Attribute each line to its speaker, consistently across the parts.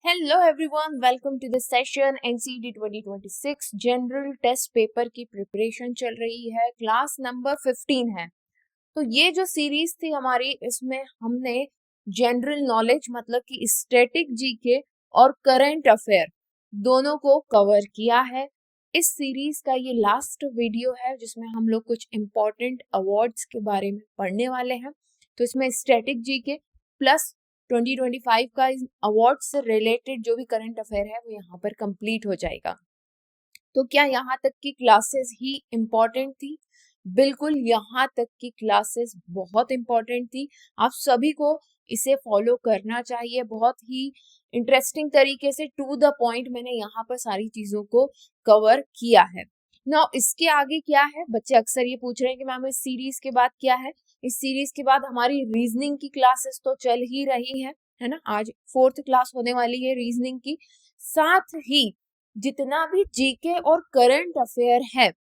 Speaker 1: Hello everyone, welcome to the session. NCET 2026 general test paper की preparation चल रही है, क्लास नंबर 15 है। तो ये जो सीरीज थी हमारी, इसमें हमने जनरल नॉलेज मतलब कि स्टैटिक जीके और करंट अफेयर दोनों को कवर किया है। इस सीरीज का ये लास्ट वीडियो है जिसमें हम लोग कुछ इम्पोर्टेंट अवार्ड्स के बारे में पढ़ने वाले हैं। तो इसमें स्टैटिक जीके प्लस 2025 का अवार्ड से रिलेटेड जो भी करंट अफेयर है वो यहाँ पर कंप्लीट हो जाएगा। तो क्या यहाँ तक की क्लासेस ही इम्पोर्टेंट थी? बिल्कुल, यहाँ तक की क्लासेस बहुत इम्पोर्टेंट थी। आप सभी को इसे फॉलो करना चाहिए। बहुत ही इंटरेस्टिंग तरीके से टू द पॉइंट मैंने यहाँ पर सारी चीजों को कवर किया है। नाउ इसके आगे क्या है? बच्चे अक्सर ये पूछ रहे हैं कि मैम इस सीरीज के बाद क्या है। इस सीरीज के बाद हमारी रीजनिंग की क्लासेस तो चल ही रही है ना। आज 4th क्लास होने वाली है रीजनिंग की। साथ ही जितना भी जीके और करंट अफेयर है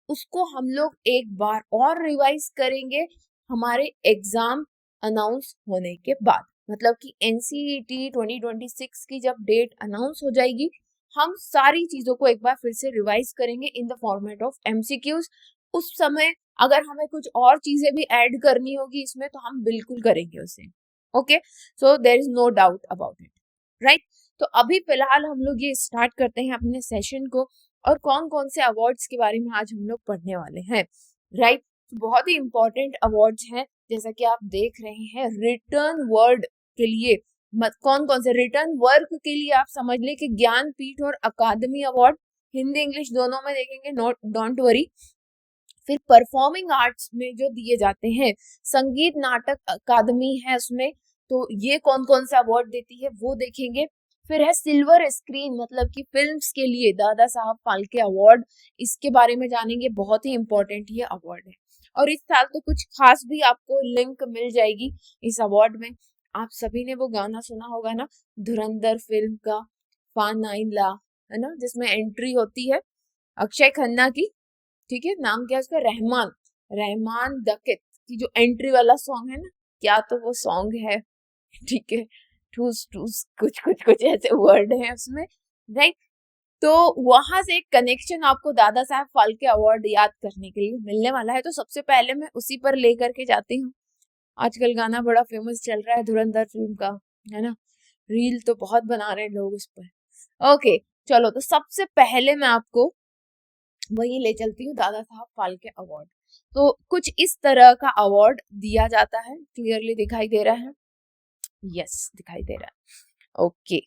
Speaker 1: उसको हम लोग एक बार और रिवाइज करेंगे हमारे एग्जाम अनाउंस होने के बाद। मतलब कि एनसीईटी 2026 की जब डेट अनाउंस हो जाएगी, हम सारी चीजों को एक बार फिर से रिवाइज करेंगे in the format of MCQs. उस समय अगर हमें कुछ और चीजें भी ऐड करनी होगी इसमें तो हम बिल्कुल करेंगे उसे। Okay, so there is no doubt about it, right. तो अभी फिलहाल हम लोग ये स्टार्ट करते हैं अपने सेशन को, और कौन कौन से अवार्ड्स के बारे में आज हम लोग पढ़ने वाले हैं, राइट। बहुत ही इंपॉर्टेंट अवार्ड्स हैं, जैसा कि आप देख रहे हैं। रिटर्न वर्ड के लिए कौन कौन से रिटर्न वर्क के लिए आप समझ ले कि ज्ञानपीठ और अकादमी अवार्ड, हिंदी इंग्लिश दोनों में देखेंगे, नोट डोंट वरी। फिर परफॉर्मिंग आर्ट्स में जो दिए जाते हैं, संगीत नाटक अकादमी है उसमें, तो ये कौन कौन सा अवार्ड देती है वो देखेंगे। फिर है सिल्वर स्क्रीन मतलब कि फिल्म्स के लिए दादा साहब फाल्के अवार्ड, इसके बारे में जानेंगे। बहुत ही इंपॉर्टेंट ये अवार्ड है, और इस साल तो कुछ खास भी आपको लिंक मिल जाएगी इस अवार्ड में। आप सभी ने वो गाना सुना होगा ना, धुरंधर फिल्म का फा नाइन ला, है ना, जिसमें एंट्री होती है अक्षय खन्ना की। ठीक है, नाम क्या है उसका? रहमान, रहमान दकित की जो एंट्री वाला सॉन्ग है ना, क्या तो वो सॉन्ग है। ठीक है, ठूस ठूस कुछ कुछ कुछ ऐसे वर्ड है उसमें, राइट। तो वहां से एक कनेक्शन आपको दादा साहब फाल्के अवार्ड याद करने के लिए मिलने वाला है। तो सबसे पहले मैं उसी पर लेकर के जाती हूँ। आजकल गाना बड़ा फेमस चल रहा है धुरंधर फिल्म का, है ना। रील तो बहुत बना रहे हैं लोग उस पर। ओके, चलो, तो सबसे पहले मैं आपको वही ले चलती हूँ, दादा साहब फाल्के अवार्ड। तो कुछ इस तरह का अवार्ड दिया जाता है। क्लियरली दिखाई दे रहा है? यस, दिखाई दे रहा है। ओके,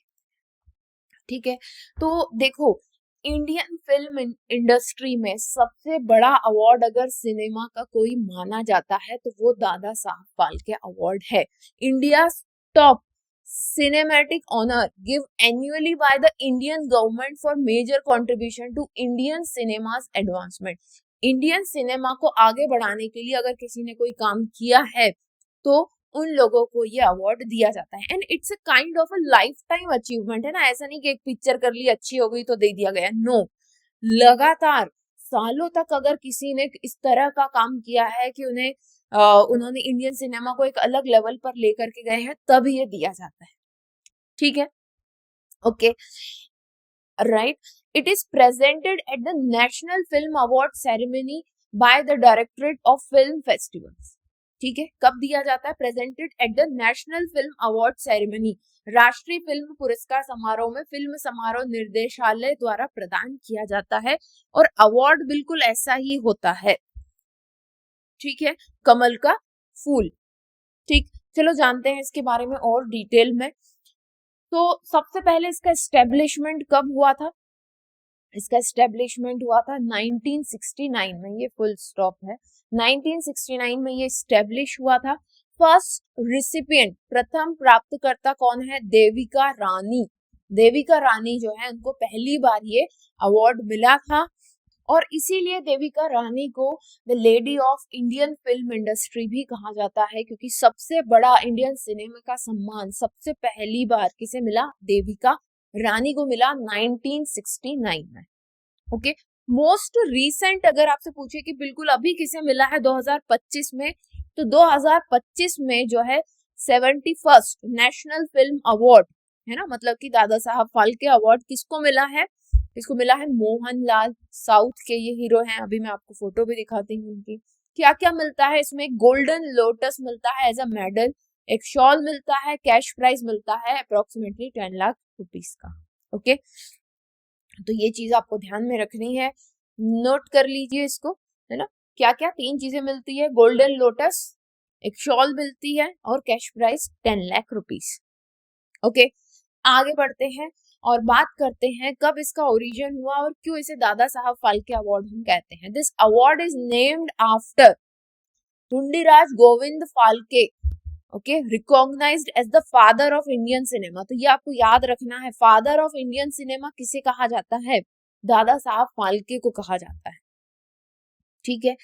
Speaker 1: ठीक है। तो देखो, इंडियन फिल्म इंडस्ट्री में सबसे बड़ा अवार्ड अगर सिनेमा का कोई माना जाता है तो वो दादा साहब फाल्के अवार्ड है। India top cinematic honor give annually by the Indian government for major contribution to Indian cinema's advancement। Indian cinema को आगे बढ़ाने के लिए अगर किसी ने कोई काम किया है तो उन लोगों को ये अवार्ड दिया जाता है। And it's a kind of a life time achievement, है ना। ऐसा नहीं कि एक पिक्चर कर ली, अच्छी हो गई तो दे दिया गया, नो। लगातार सालों तक अगर किसी ने इस तरह का काम किया है कि उन्होंने इंडियन सिनेमा को एक अलग लेवल पर लेकर के गए हैं, तब ये दिया जाता है। ठीक है, okay, right. It is presented at the national film award ceremony by the directorate of film festivals. ठीक है, कब दिया जाता है? Presented at the national film award ceremony, राष्ट्रीय फिल्म पुरस्कार समारोह में फिल्म समारोह निर्देशालय द्वारा प्रदान किया जाता है। और अवार्ड बिल्कुल ऐसा ही होता है, ठीक है, कमल का फूल। ठीक, चलो जानते हैं इसके बारे में और डिटेल में। तो सबसे पहले इसका एस्टेब्लिशमेंट कब हुआ था? इसका एस्टेब्लिशमेंट हुआ था 1969 में, ये फुल स्टॉप है। 1969 में ये एस्टेब्लिश हुआ था। फर्स्ट रिसिपिएंट, प्रथम प्राप्तकर्ता कौन है? देविका रानी। देविका रानी जो है उनको पहली बार ये अवार्ड मिला था, और इसीलिए देविका रानी को the lady of Indian film industry भी कहा जाता है, क्योंकि सबसे बड़ा इंडियन सिनेमा का सम्मान सबसे पहली बार किसे मिला? देविका रानी को मिला 1969 में। ओके, मोस्ट रीसेंट अगर आपसे पूछे कि बिल्कुल अभी किसे मिला है 2025 में, तो 2025 में जो है 71st नेशनल फिल्म अवार्ड है ना, मतलब कि दादा साहब फाल्के अवार्ड किसको मिला है, इसको मिला है मोहनलाल, साउथ के ये हीरो हैं, अभी मैं आपको फोटो भी दिखाती हूँ उनकी। क्या क्या मिलता है इसमें, गोल्डन लोटस मिलता है एज अ मेडल, एक शॉल मिलता है, कैश प्राइज मिलता है अप्रोक्सीमेटली 10 लाख रुपीस का। ओके, तो ये चीज आपको ध्यान में रखनी है, नोट कर लीजिए इसको, है ना। क्या क्या 3 चीजें मिलती है, गोल्डन लोटस, एक शॉल मिलती है और cash prize 10 lakh rupees. Okay, आगे बढ़ते हैं और बात करते हैं कब इसका ओरिजिन हुआ और क्यों इसे दादा साहब फाल्के अवार्ड हम कहते हैं। This award is named after Dhundiraj Govind Phalke, okay, recognized as the father of Indian cinema. तो ये आपको याद रखना है, फादर ऑफ इंडियन सिनेमा किसे कहा जाता है, दादा साहब फाल्के को कहा जाता है, ठीक है।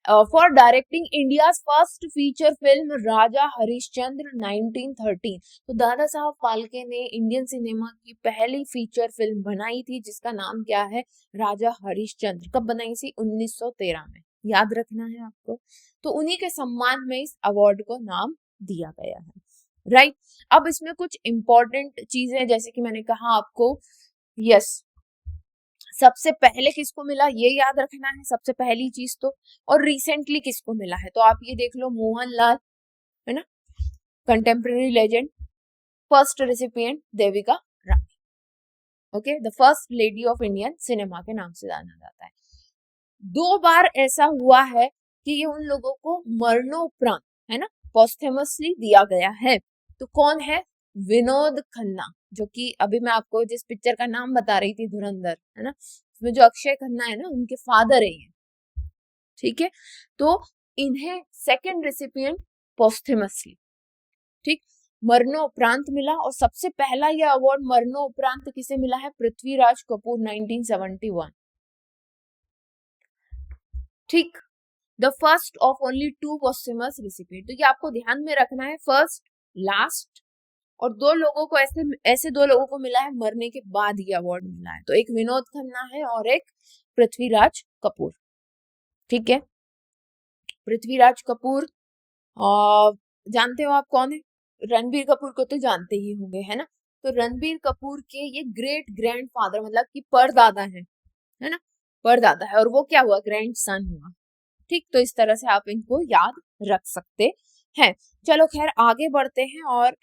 Speaker 1: For directing India first feature film Raja Harishchandra 1913। तो दादा साहब फाल्के ने इंडियन सिनेमा की पहली फीचर फिल्म बनाई थी जिसका नाम क्या है, राजा हरिश्चंद्र। कब बनाई थी, 1913 में, याद रखना है आपको। तो उन्हीं के सम्मान में इस अवार्ड को नाम दिया गया है, राइट। अब इसमें कुछ इंपॉर्टेंट चीजें, जैसे कि मैंने कहा आपको, यस, सबसे पहले किसको मिला ये याद रखना है, सबसे पहली चीज तो, और रिसेंटली किसको मिला है, तो आप ये देख लो, मोहनलाल, है ना, contemporary legend, first recipient Devika Rani, okay, the first lady of Indian cinema के नाम से जाना जाता है। 2 बार ऐसा हुआ है कि ये उन लोगों को मरणोपरांत, है ना, पोस्थेमसली दिया गया है। तो कौन है, विनोद खन्ना, जो कि अभी मैं आपको जिस पिक्चर का नाम बता रही थी धुरंधर, है ना, उसमें जो अक्षय खन्ना है ना, उनके फादर है ये, ठीक है। तो इन्हें सेकंड रेसिपिएंट पोस्थेमसली, ठीक, मरणोपरांत मिला। और सबसे पहला ये अवार्ड मरणोपरांत किसे मिला है, पृथ्वीराज कपूर 1971, ठीक, the first of only 2 posthumous recipient. तो ये आपको ध्यान में रखना है, फर्स्ट, लास्ट, और 2 लोगों को ऐसे 2 लोगों को मिला है मरने के बाद ये अवार्ड मिला है। तो एक विनोद खन्ना है और एक पृथ्वीराज कपूर, ठीक है। पृथ्वीराज कपूर जानते हो आप कौन है, रणबीर कपूर को तो जानते ही होंगे, है ना। तो रणबीर कपूर के ये ग्रेट ग्रैंडफादर, मतलब कि परदादा है ना, परदादा है, और वो क्या हुआ, ग्रैंड सन हुआ, ठीक। तो इस तरह से आप इनको याद रख सकते हैं। चलो खैर आगे बढ़ते हैं, और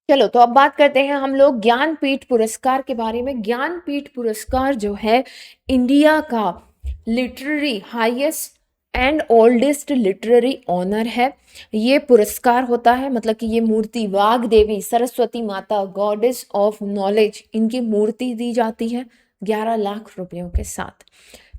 Speaker 1: चलो तो अब बात करते हैं हम लोग ज्ञानपीठ पुरस्कार के बारे में। ज्ञानपीठ पुरस्कार जो है इंडिया का literary highest and oldest literary honour है। ये पुरस्कार होता है, मतलब कि ये मूर्ति वाग देवी सरस्वती माता, गॉडेस ऑफ नॉलेज, इनकी मूर्ति दी जाती है 11 लाख रुपयों के साथ।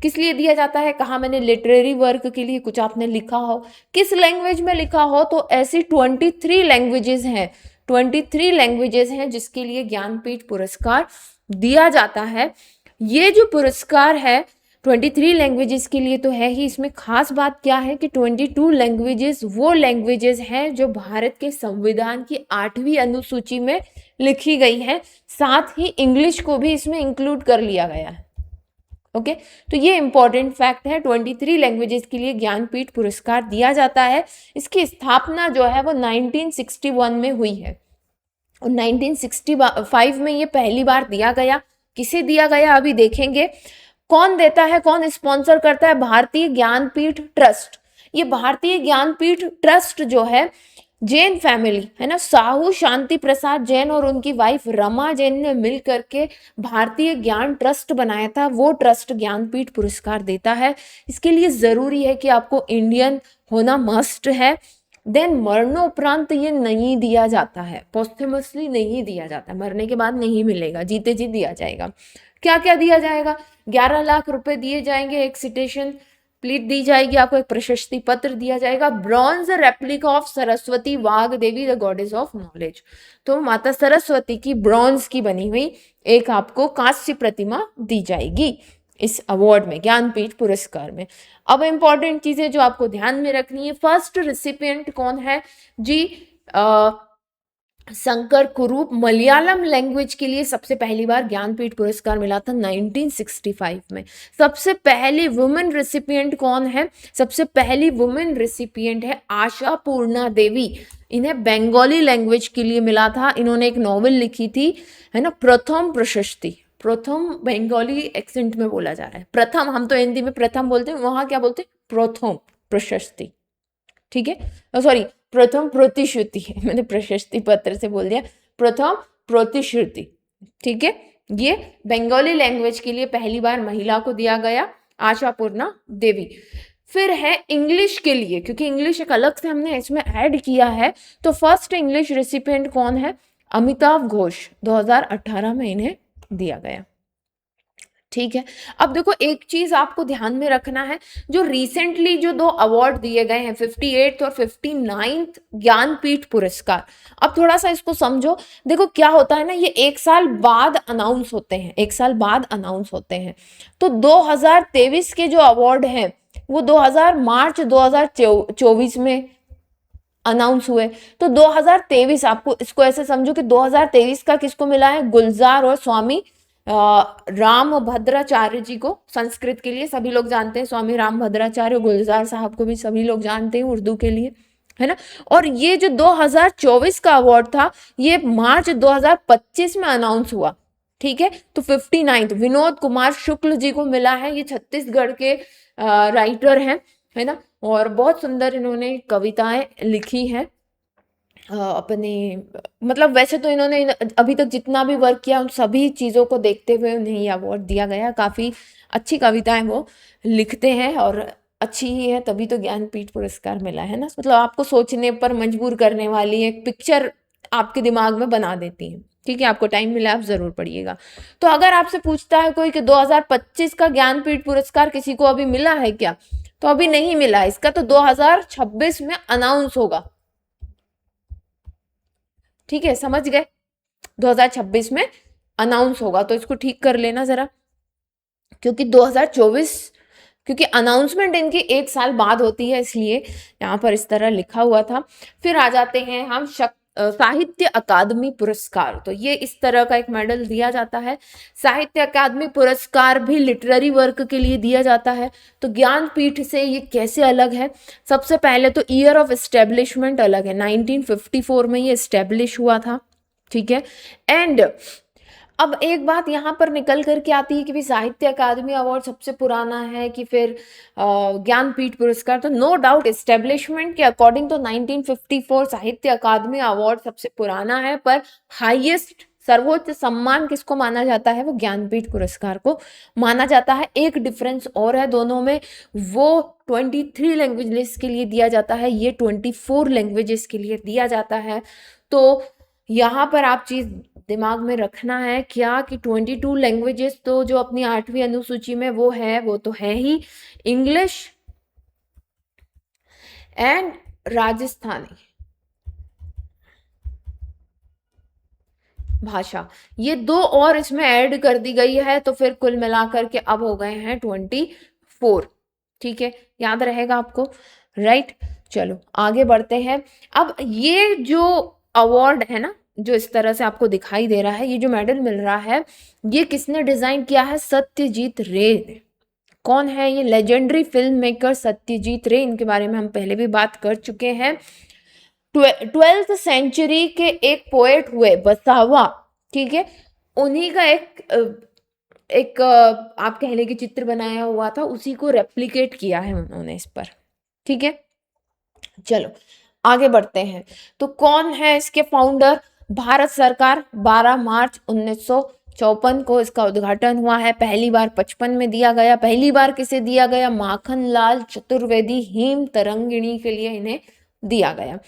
Speaker 1: किस लिए दिया जाता है, कहा मैंने लिटरेरी वर्क के लिए, कुछ आपने लिखा हो, किस लैंग्वेज में लिखा हो, तो ऐसी 23 लैंग्वेजेस हैं, 23 लैंग्वेजेस हैं जिसके लिए ज्ञानपीठ पुरस्कार दिया जाता है। ये जो पुरस्कार है 23 लैंग्वेजेस के लिए तो है ही, इसमें खास बात क्या है कि 22 लैंग्वेजेस वो लैंग्वेजेस हैं जो भारत के संविधान की 8वीं अनुसूची में लिखी गई है, साथ ही इंग्लिश को भी इसमें इंक्लूड कर लिया गया है, ओके। तो ये इंपॉर्टेंट फैक्ट है, 23 लैंग्वेजेस के लिए ज्ञानपीठ पुरस्कार दिया जाता है। इसकी स्थापना जो है वो 1961 में हुई है, और 1965 में ये पहली बार दिया गया। किसे दिया गया अभी देखेंगे। कौन देता है, कौन स्पॉन्सर करता है, भारतीय ज्ञानपीठ ट्रस्ट। ये भारतीय ज्ञानपीठ ट्रस्ट जो है, जैन फैमिली, है ना, साहू शांति प्रसाद जैन और उनकी वाइफ रमा जैन ने मिल करके भारतीय ज्ञान ट्रस्ट बनाया था। वो ट्रस्ट ज्ञानपीठ पुरस्कार देता है। इसके लिए जरूरी है कि आपको इंडियन होना मस्ट है। देन मरणोपरांत ये नहीं दिया जाता है, पोस्थेमसली नहीं दिया जाता, मरने के बाद नहीं मिलेगा, जीते जी दिया जाएगा। क्या क्या दिया जाएगा, 11 लाख रुपए दिए जाएंगे, एक सिटेशन प्लीट दी जाएगी आपको, एक प्रशस्ति पत्र दिया जाएगा, ब्रॉन्ज रेप्लिका ऑफ सरस्वती वाग देवी द गॉडेस ऑफ नॉलेज। तो माता सरस्वती की ब्रॉन्ज की बनी हुई एक आपको कांस्य प्रतिमा दी जाएगी इस अवार्ड में, ज्ञानपीठ पुरस्कार में। अब इंपॉर्टेंट चीजें जो आपको ध्यान में रखनी है, फर्स्ट रेसिपिएंट कौन है जी, शंकर कुरूप मलयालम लैंग्वेज के लिए सबसे पहली बार ज्ञानपीठ पुरस्कार मिला था 1965 में। सबसे पहली वुमेन रेसिपिएंट कौन है? सबसे पहली वुमेन रेसिपिएंट है आशा पूर्णा देवी। इन्हें बंगाली लैंग्वेज के लिए मिला था। इन्होंने एक नॉवेल लिखी थी, है ना, प्रथम प्रशस्ति। प्रथम बंगाली एक्सेंट में बोला जा रहा है, प्रथम, हम तो हिंदी में प्रथम बोलते हैं, वहां क्या बोलते हैं? प्रथम प्रशस्ति। ठीक है, सॉरी, प्रथम प्रतिश्रुति है, मैंने प्रशस्ति पत्र से बोल दिया, प्रथम प्रतिश्रुति। ठीक है, ये बंगाली लैंग्वेज के लिए पहली बार महिला को दिया गया, आशापूर्णा देवी। फिर है इंग्लिश के लिए, क्योंकि इंग्लिश एक अलग से हमने इसमें ऐड किया है, तो फर्स्ट इंग्लिश रेसिपिएंट कौन है? अमिताभ घोष। 2018 में इन्हें दिया गया। ठीक है, अब देखो एक चीज आपको ध्यान में रखना है, जो रिसेंटली जो 2 अवार्ड दिए गए हैं, 58th और 59th ज्ञानपीठ पुरस्कार, अब थोड़ा सा इसको समझो। देखो क्या होता है ना, ये 1 साल बाद अनाउंस होते हैं, 1 साल बाद अनाउंस होते हैं। तो 2023 के जो अवार्ड हैं वो मार्च 2024 में अनाउंस हुए। तो 2023, आपको इसको ऐसे समझो कि 2023 का किसको मिला है? गुलजार और स्वामी राम भद्राचार्य जी को। संस्कृत के लिए सभी लोग जानते हैं स्वामी राम भद्राचार्य, गुलजार साहब को भी सभी लोग जानते हैं उर्दू के लिए, है ना। और ये जो 2024 का अवार्ड था, ये मार्च 2025 में अनाउंस हुआ। ठीक है, तो 59 विनोद कुमार शुक्ल जी को मिला है। ये छत्तीसगढ़ के राइटर हैं, है ना, और बहुत सुंदर इन्होंने कविताएं लिखी हैं अपने, मतलब वैसे तो इन्होंने अभी तक जितना भी वर्क किया उन सभी चीज़ों को देखते हुए उन्हें ये अवार्ड दिया गया। काफ़ी अच्छी कविताएं वो लिखते हैं और अच्छी ही है, तभी तो ज्ञानपीठ पुरस्कार मिला है ना। मतलब आपको सोचने पर मजबूर करने वाली एक पिक्चर आपके दिमाग में बना देती है। ठीक है, आपको टाइम मिला आप जरूर पढ़िएगा। तो अगर आपसे पूछता है कोई कि 2025 का ज्ञानपीठ पुरस्कार किसी को अभी मिला है क्या, तो अभी नहीं मिला। इसका तो 2026 में अनाउंस होगा। ठीक है, समझ गए? 2026 में अनाउंस होगा, तो इसको ठीक कर लेना जरा, क्योंकि 2024, क्योंकि अनाउंसमेंट इनकी 1 साल बाद होती है, इसलिए यहाँ पर इस तरह लिखा हुआ था। फिर आ जाते हैं हम साहित्य अकादमी पुरस्कार। तो ये इस तरह का एक मेडल दिया जाता है। साहित्य अकादमी पुरस्कार भी लिटरेरी वर्क के लिए दिया जाता है। तो ज्ञानपीठ से ये कैसे अलग है? सबसे पहले तो ईयर ऑफ एस्टेब्लिशमेंट अलग है, 1954 में ये एस्टेब्लिश हुआ था। ठीक है, एंड अब एक बात यहाँ पर निकल करके आती है कि भी साहित्य अकादमी अवार्ड सबसे पुराना है कि फिर ज्ञानपीठ पुरस्कार। तो नो डाउट एस्टेब्लिशमेंट के अकॉर्डिंग तो 1954 साहित्य अकादमी अवार्ड सबसे पुराना है, पर हाईएस्ट सर्वोच्च सम्मान किसको माना जाता है? वो ज्ञानपीठ पुरस्कार को माना जाता है। एक डिफरेंस और है दोनों में, वो 23 लैंग्वेजेस के लिए दिया जाता है, ये 24 लैंग्वेजेस के लिए दिया जाता है। तो यहाँ पर आप चीज दिमाग में रखना है क्या कि 22 लैंग्वेजेस तो जो अपनी 8वीं अनुसूची में वो तो है ही इंग्लिश एंड राजस्थानी भाषा, ये 2 और इसमें ऐड कर दी गई है। तो फिर कुल मिलाकर के अब हो गए हैं 24। ठीक है, याद रहेगा आपको, राइट। चलो आगे बढ़ते हैं। अब ये जो अवार्ड है ना, जो इस तरह से आपको दिखाई दे रहा है, ये जो मेडल मिल रहा है, ये किसने डिजाइन किया है? सत्यजीत रे ने। कौन है ये? लेजेंडरी फिल्म मेकर सत्यजीत रे। इनके बारे में हम पहले भी बात कर चुके हैं। 12th सेंचुरी के एक पोएट हुए वसावा, ठीक है, उन्हीं का एक आप कह लें कि चित्र बनाया हुआ था, उसी को रेप्लिकेट किया है उन्होंने इस पर। ठीक है, चलो आगे बढ़ते हैं। तो कौन है इसके फाउंडर? भारत सरकार। 12 मार्च 1954 को इसका उद्घाटन हुआ है। पहली बार 55 में दिया गया। पहली बार किसे दिया गया? माखन लाल चतुर्वेदी हेम तरंगिणी के लिए इन्हें दिया गया।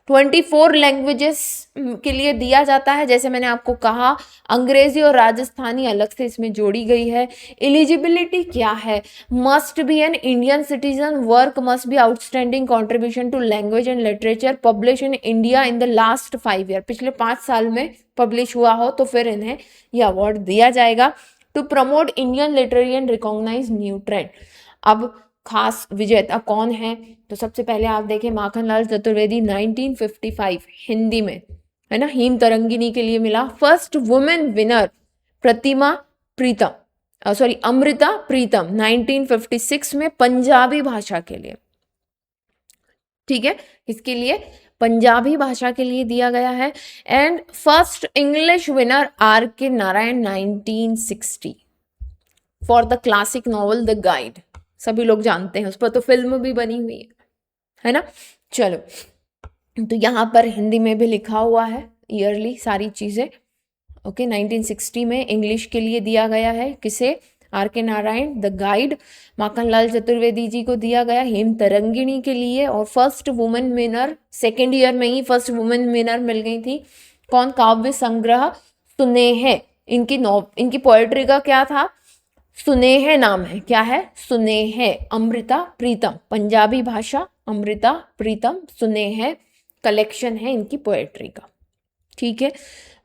Speaker 1: 24 लैंग्वेजेस के लिए दिया जाता है। जैसे मैंने आपको कहा, अंग्रेजी और राजस्थानी अलग से इसमें जोड़ी गई है। एलिजिबिलिटी क्या है? Must be an Indian citizen, work must be outstanding contribution to language and literature, publish in India in the last 5 year, पिछले 5 साल में पब्लिश हुआ हो तो फिर इन्हें यह अवार्ड दिया जाएगा। To promote Indian literary and recognize new trend. अब खास विजेता कौन है? तो सबसे पहले आप देखें माखन लाल चतुर्वेदी 1955 हिंदी में, है ना, हेम तरंगिणी के लिए मिला। फर्स्ट वुमेन विनर प्रतिमा प्रीतम, अमृता प्रीतम 1956 में पंजाबी भाषा के लिए, ठीक है, इसके लिए पंजाबी भाषा के लिए दिया गया है। And first English winner R K Narayan 1960 for the classic novel the guide, सभी लोग जानते हैं, उस पर तो फिल्म भी बनी हुई है ना। चलो, तो यहाँ पर हिंदी में भी लिखा हुआ है ईयरली सारी चीजें। ओके, 1960 में इंग्लिश के लिए दिया गया है, किसे, are K Narayan the guide, Makhanlal Chaturvedi ji को दिया गया हेम तरंगिणी के लिए। और first women winner, second year में ही फर्स्ट वुमेन विनर मिल गई थी, कौन, काव्य संग्रह सुनेह, इनकी पोएट्री का क्या था, सुनेह नाम है, क्या है, सुनेह, अमृता प्रीतम, पंजाबी भाषा, अमृता प्रीतम, सुनेह कलेक्शन है इनकी पोएट्री का, ठीक है।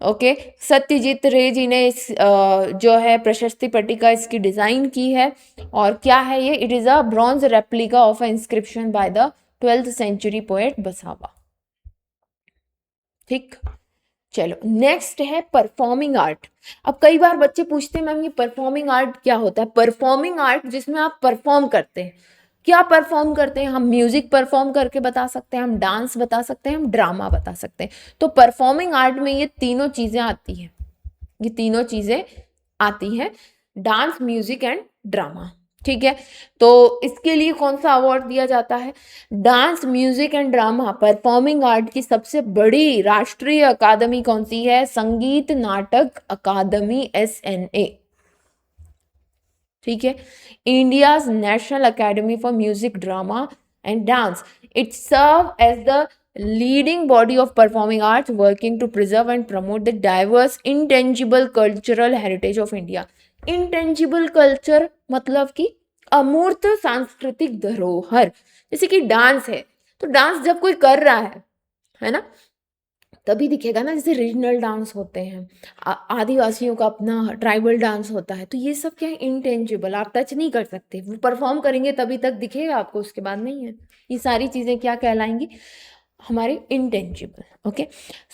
Speaker 1: ओके, सत्यजीत रे जी ने इस जो है प्रशस्ति पट्टिका इसकी डिजाइन की है। और क्या है ये, it is a bronze replica of a inscription by the 12th century poet Basava, ठीक। चलो, नेक्स्ट है परफॉर्मिंग आर्ट। अब कई बार बच्चे पूछते हैं मैम ये परफॉर्मिंग आर्ट क्या होता है। परफॉर्मिंग आर्ट जिसमें आप परफॉर्म करते हैं, क्या परफॉर्म करते हैं, हम म्यूजिक परफॉर्म करके बता सकते हैं, हम डांस बता सकते हैं, हम ड्रामा बता सकते हैं। तो परफॉर्मिंग आर्ट में ये तीनों चीजें आती हैं, ये तीनों चीजें आती हैं, डांस, म्यूजिक एंड ड्रामा, ठीक है। तो इसके लिए कौन सा अवार्ड दिया जाता है, dance, music and drama performing art की सबसे बड़ी राष्ट्रीय अकादमी कौन सी है, संगीत नाटक अकादमी, SNA, ठीक है, India's national academy for music, drama and dance. It serve as the leading body of performing arts working to preserve and promote the diverse intangible cultural heritage of India। intangible culture मतलब कि अमूर्त सांस्कृतिक धरोहर, जैसे कि dance है, तो dance जब कोई कर रहा है ना, तभी दिखेगा ना, जैसे रीजनल डांस होते हैं, आदिवासियों का अपना ट्राइबल डांस होता है, तो ये सब क्या है, इंटेंजिबल, आप टच नहीं कर सकते, वो परफॉर्म करेंगे तभी तक दिखेगा आपको, उसके बाद नहीं है। ये सारी चीजें क्या कहलाएंगी, हमारे intangible. Okay,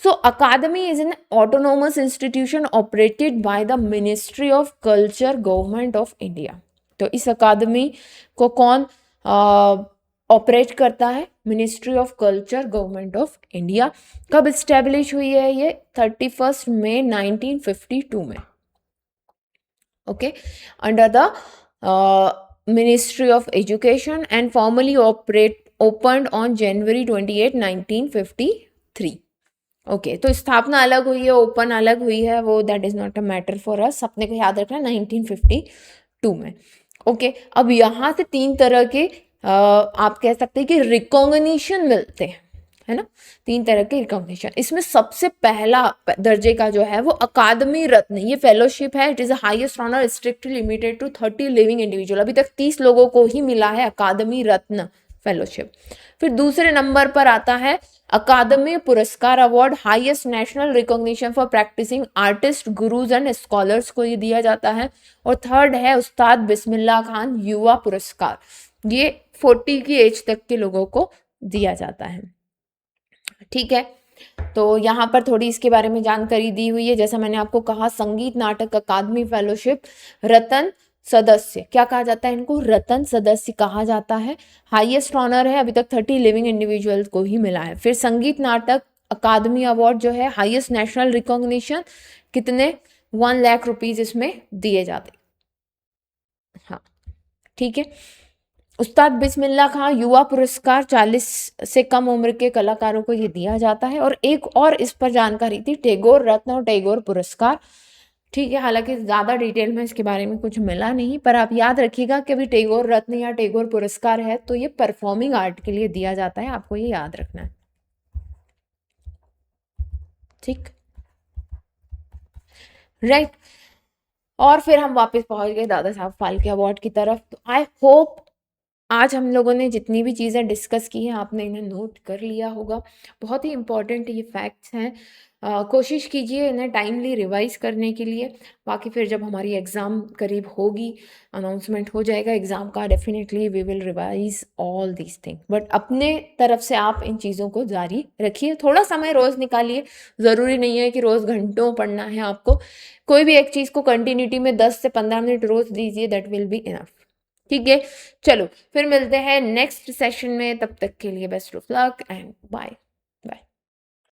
Speaker 1: so Akademi is an autonomous institution operated by the ministry of culture, government of India. तो इस अकादमी को कौन ऑपरेट करता है, ministry of culture, government of India. कब इस्टेब्लिश हुई है ये, 31 मई 1952 में, okay, under the ministry of education and formally opened on January 28, 1953। Okay, तो स्थापना अलग हुई है, ओपन अलग हुई है, वो that is not a matter for us, अपने को याद रखना 1952 में। ओके, अब यहाँ से तीन तरह के आप कह सकते हैं कि रिकॉग्निशन मिलते हैं, है ना, तीन तरह के रिकॉग्निशन। इसमें सबसे पहला दर्जे का जो है वो अकादमी रत्न, ये फेलोशिप है, it is the highest honour strictly limited to 30 living individual. अभी तक 30 लोगों को ही मिला है अकादमी रत्न फेलोशिप। फिर दूसरे नंबर पर आता है अकादमी पुरस्कार award, highest national recognition for practicing artist, gurus and scholars को ये दिया जाता है। और थर्ड है उस्ताद बिस्मिल्लाह खान युवा पुरस्कार, ये 40 की एज तक के लोगों को दिया जाता है, ठीक है। तो यहाँ पर थोड़ी इसके बारे में जानकारी दी हुई है, जैसा मैंने आपको कहा, संगीत नाटक अकादमी फेलोशिप रतन सदस्य, क्या कहा जाता है इनको, रतन सदस्य कहा जाता है, हाईएस्ट ऑनर है, अभी तक 30 लिविंग इंडिविजुअल को ही मिला है। फिर संगीत नाटक अकादमी अवार्ड जो है हाईएस्ट नेशनल रिकॉग्निशन, कितने, 1 लाख रुपीज इसमें दिए जाते, हाँ, ठीक है। उस्ताद बिस्मिल्लाह खान युवा पुरस्कार 40 से कम उम्र के कलाकारों को ये दिया जाता है। और एक और इस पर जानकारी थी, टैगोर रत्न और टैगोर पुरस्कार, ठीक है, हालांकि ज़्यादा डिटेल में इसके बारे में कुछ मिला नहीं, पर आप याद रखिएगा कि अभी टैगोर रत्न या टैगोर पुरस्कार है तो ये परफॉर्मिंग आर्ट के लिए दिया जाता है, आपको ये याद रखना है, ठीक, राइट। और फिर हम वापस पहुंच गए दादा साहब फाल्के अवार्ड की तरफ। तो आई होप आज हम लोगों ने जितनी भी चीज़ें डिस्कस की हैं आपने इन्हें नोट कर लिया होगा। बहुत ही इम्पोर्टेंट ये फैक्ट्स हैं। कोशिश कीजिए इन्हें टाइमली रिवाइज करने के लिए। बाकी फिर जब हमारी एग्ज़ाम करीब होगी, अनाउंसमेंट हो जाएगा एग्ज़ाम का, definitely we will revise all these thing. But अपने तरफ से आप इन चीज़ों को जारी रखिए, थोड़ा समय रोज़ निकालिए। ज़रूरी नहीं है कि रोज़ घंटों पढ़ना है आपको। कोई भी एक चीज़ को कंटिन्यूटी में 10 से 15 मिनट रोज़ दीजिए, दैट विल बी इनफ। ठीक है, चलो फिर मिलते हैं नेक्स्ट सेशन में। तब तक के लिए best of luck and bye.